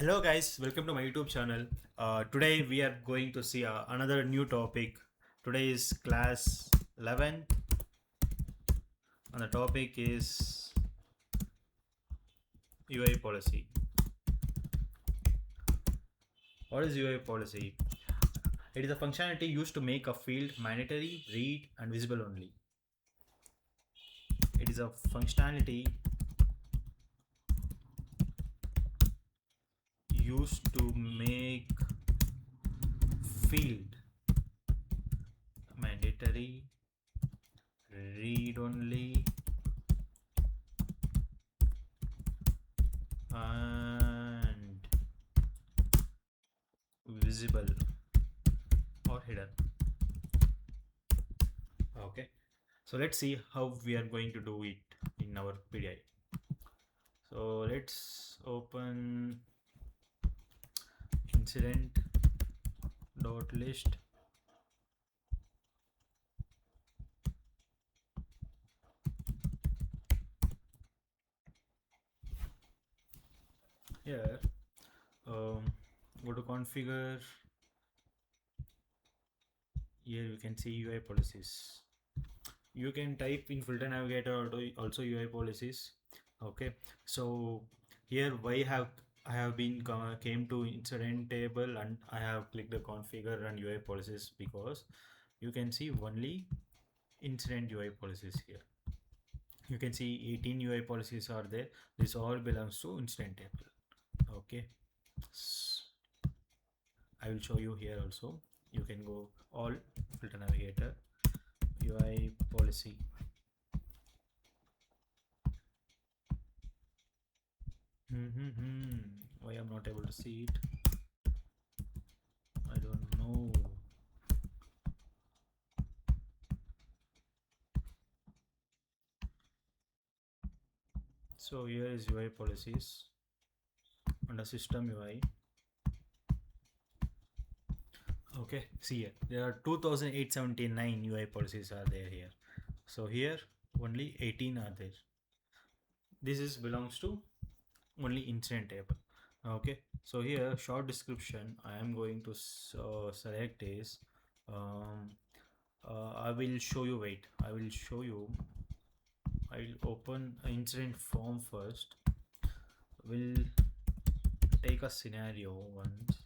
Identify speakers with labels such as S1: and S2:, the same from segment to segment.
S1: Hello guys, welcome to my YouTube channel. Today we are going to see another new topic. Today is class 11 and the topic is UI policy. What is UI policy? It is a functionality used to make a field mandatory, read and visible only. It is a functionality used to make field mandatory, read only and visible or hidden. Okay, so let's see how we are going to do it in our PDI. So let's open incident dot list. Here go to configure. Here you can see UI policies. You can type in filter navigator or also UI policies. Okay, so here I have been came to incident table and I have clicked the configure and UI policies because you can see only incident UI policies here. You can see 18 UI policies are there. This all belongs to incident table. Okay, I will show you here also. You can go all filter navigator UI policy. Why I'm not able to see it? I don't know. So here is UI policies under system UI. Okay, see here there are 2879 UI policies are there here. So here only 18 are there. This is belongs to only incident table. Okay, so here short description I am going to select is I will show you. Wait, I will show you. I will open an incident form first. We'll take a scenario once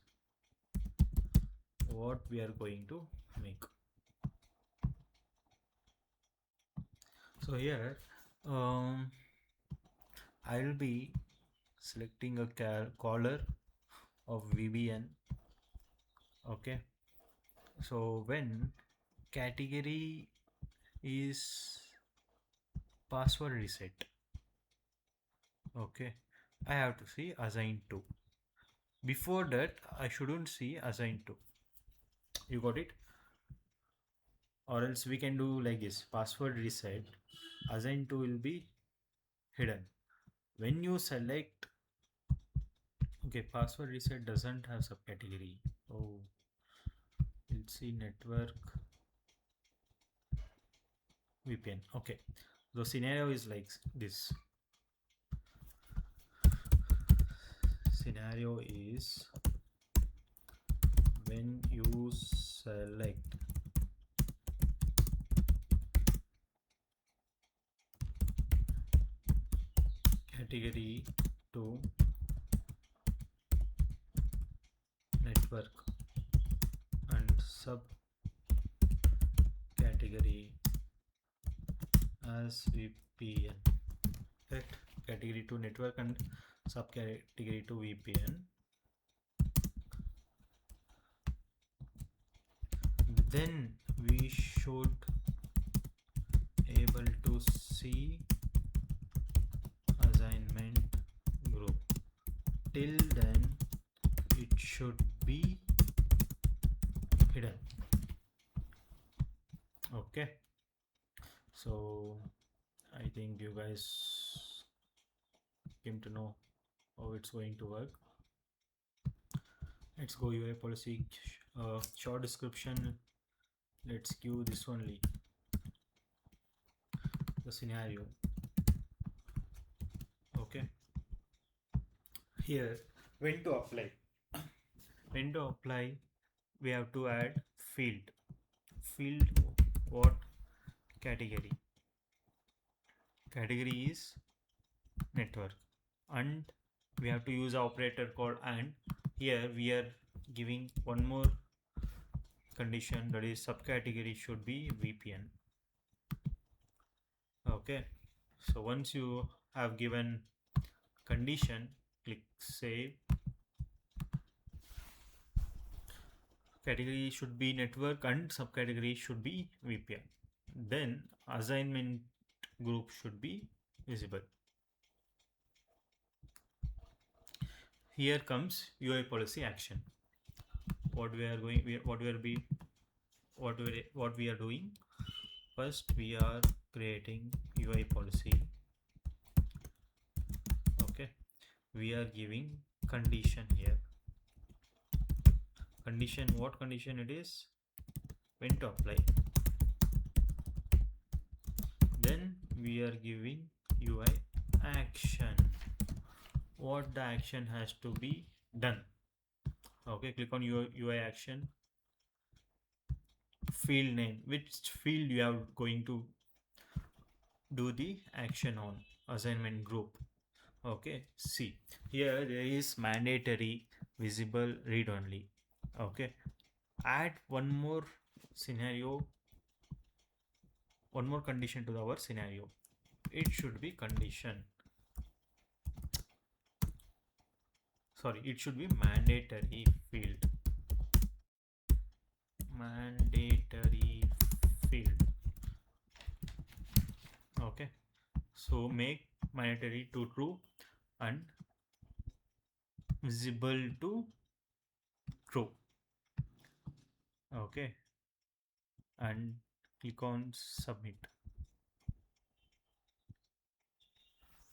S1: what we are going to make. So here I will be selecting a caller of VBN. Okay, so when category is password reset, okay, I have to see assign to. Before that I shouldn't see assign to. You got it? Or else we can do like this: password reset, assign to will be hidden. When you select, okay, password reset doesn't have subcategory. Oh, we'll see network VPN. Okay, the scenario is like this. Scenario is when you select category to network and sub category as VPN. Correct? Category to network and subcategory to VPN. Then we should able to see assignment group. Till then it should be hidden. Okay, so I think you guys came to know how it's going to work. Let's go UI policy, short description. Let's give this only the scenario. Okay, here when to apply? When to apply, we have to add field. Field what? Category. Category is network, and we have to use an operator called and. Here we are giving one more condition, that is subcategory should be VPN. Okay, so once you have given condition, click save. Category should be network and subcategory should be VPN. Then assignment group should be visible. Here comes UI policy action. What we are doing? First, we are creating UI policy. Okay, we are giving condition here. Condition, what condition it is? When to apply. Then we are giving UI action. What the action has to be done. Okay, click on UI action. Field name, which field you are going to do the action on. Assignment group. Okay, see here there is mandatory, visible, read only. Okay, add one more scenario, one more condition to our scenario. It should be condition, sorry, it should be mandatory field. Mandatory field. Okay, so make mandatory to true and visible to true. Okay, and click on submit.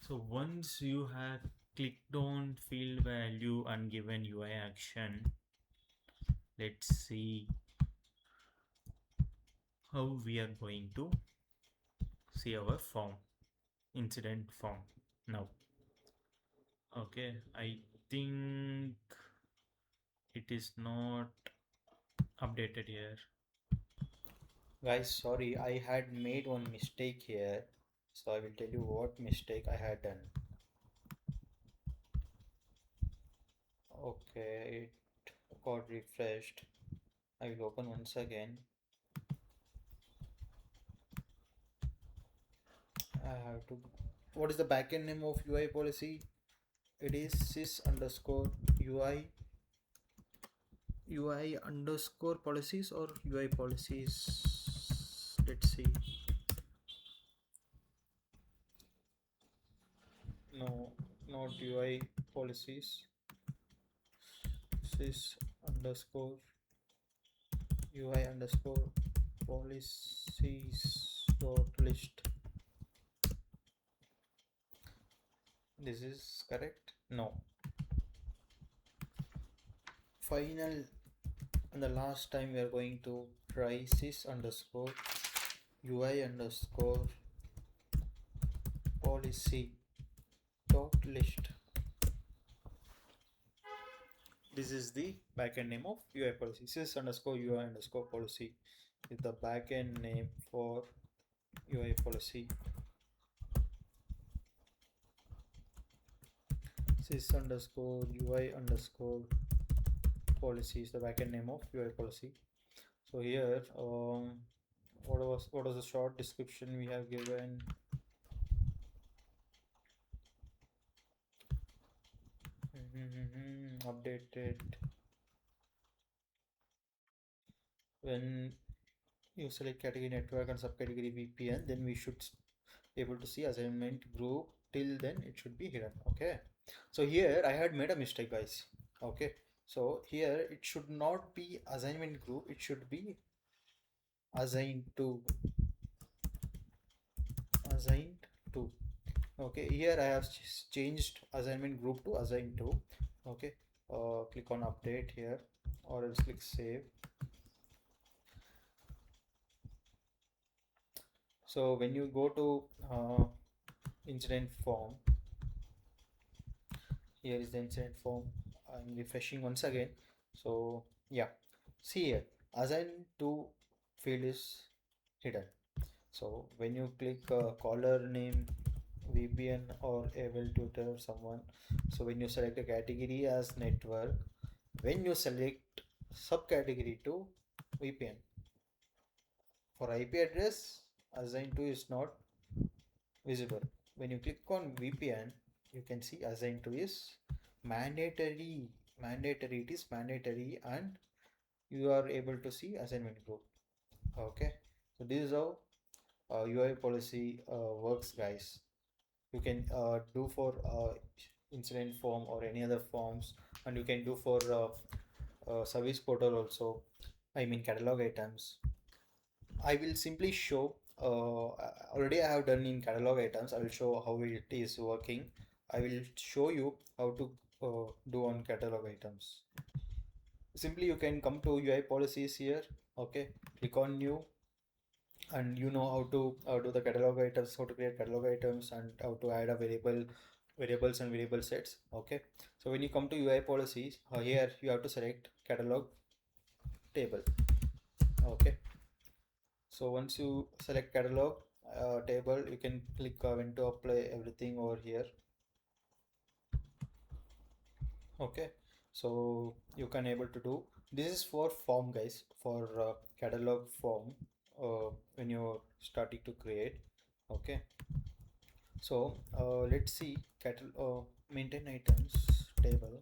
S1: So once you have clicked on field value and given UI action, let's see how we are going to see our form, incident form now. Okay, I think it is not updated here. Guys, sorry, I had made one mistake here. So I will tell you what mistake I had done. Okay, it got refreshed. I will open once again. I have to. What is the backend name of UI policy? It is sys underscore UI underscore policies or UI policies. Let's see. No, not UI policies. Sys underscore UI underscore policies dot list. This is correct? No. Final and the last time we are going to try sys underscore UI underscore policy dot list. This is the backend name of UI policy. Sys underscore UI underscore policy is the backend name for UI policy. Sys underscore UI underscore policy is the backend name of UI policy. So here, what was the short description we have given? Updated. When you select category network and subcategory VPN, then we should be able to see assignment group. Till then it should be hidden. Okay, so here I had made a mistake, guys. Okay, so here it should not be assignment group, it should be assigned to. Okay, here I have changed assignment group to assigned to. Okay, click on update here or else click save. So when you go to incident form, here is the incident form. I'm refreshing once again. So yeah, see here, assign to field is hidden. So when you click caller name, VPN or able tutor someone, so when you select a category as network, when you select subcategory to VPN, for IP address, assigned to is not visible. When you click on VPN, you can see assigned to is mandatory. Mandatory, it is mandatory, and you are able to see assignment group. Okay, so this is how UI policy works, guys. You can do for incident form or any other forms, and you can do for service portal also. I mean catalog items. I will simply show, already I have done in catalog items. I will show how it is working. I will show you how to do on catalog items. Simply you can come to UI policies here. Okay, click on new, and you know how to do the catalog items, how to create catalog items, and how to add a variables and variable sets. Okay, so when you come to UI policies, here you have to select catalog table. Okay, so once you select catalog table, you can click when to apply everything over here. Okay, so you can able to do this is for form, guys, for catalog form when you're starting to create. Okay, so let's see catalog maintain items table.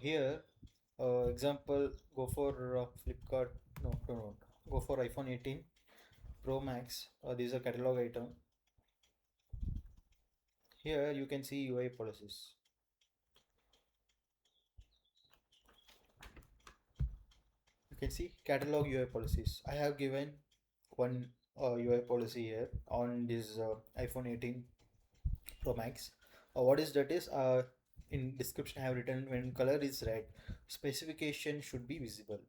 S1: Here example, go for Flipkart, no, go for iPhone 18 Pro Max. This is a catalog item. Here you can see UI policies. You can see catalog UI policies. I have given one UI policy here on this iPhone 18 Pro Max. What is that is in description I have written when color is red, specification should be visible.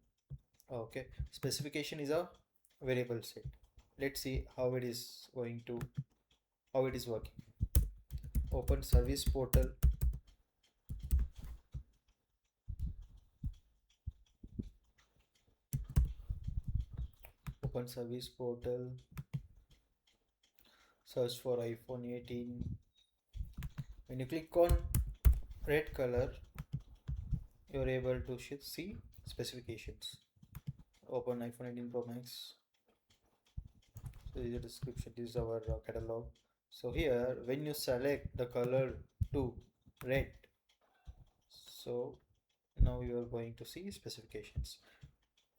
S1: Okay, specification is a variable set. Let's see how it is going to, how it is working. Open service portal. Open service portal. Search for iPhone 18. When you click on red color, you're able to see specifications. Open iPhone 18 Pro Max. So this is the description. This is our catalog. So here, when you select the color to red, so now you are going to see specifications.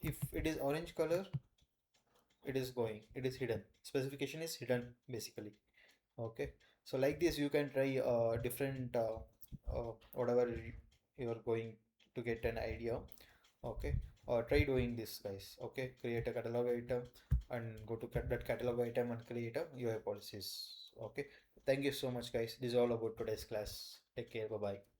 S1: If it is orange color, it is hidden. Specification is hidden basically. Okay, so like this you can try different whatever you are going to get an idea. Okay, try doing this, guys. Okay, create a catalog item and go to that catalog item and create a UI policies. Okay, thank you so much, guys. This is all about today's class. Take care. Bye bye.